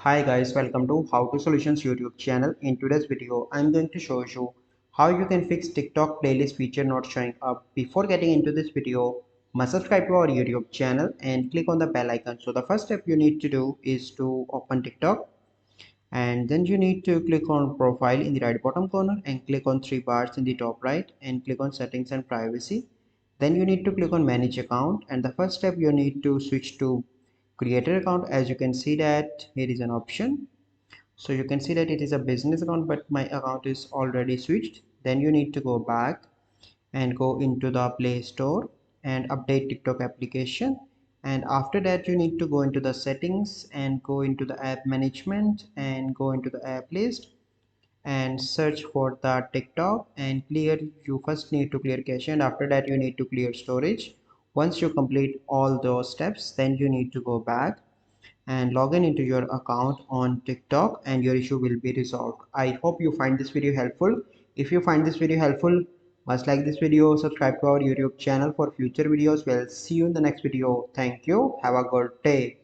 Hi guys, welcome to How to Solutions YouTube channel. In today's video, I'm going to show you how you can fix TikTok playlist feature not showing up. Before getting into this video, must subscribe to our YouTube channel and click on the bell icon. So the first step you need to do is to open TikTok, and then you need to click on profile in the right bottom corner and click on three bars in the top right and click on settings and privacy. Then you need to click on manage account, and the first step you need to switch to creator account. As you can see that here is an option, so you can see that it is a business account, but my account is already switched. Then you need to go back and go into the Play Store and update TikTok application. And after that, you need to go into the settings and go into the app management and go into the app list and search for the TikTok and clear. You first need to clear cache, and after that you need to clear storage. Once you complete all those steps, then you need to go back and log in into your account on TikTok and your issue will be resolved. I hope you find this video helpful. If you find this video helpful, must like this video, subscribe to our YouTube channel for future videos. We'll see you in the next video. Thank you. Have a good day.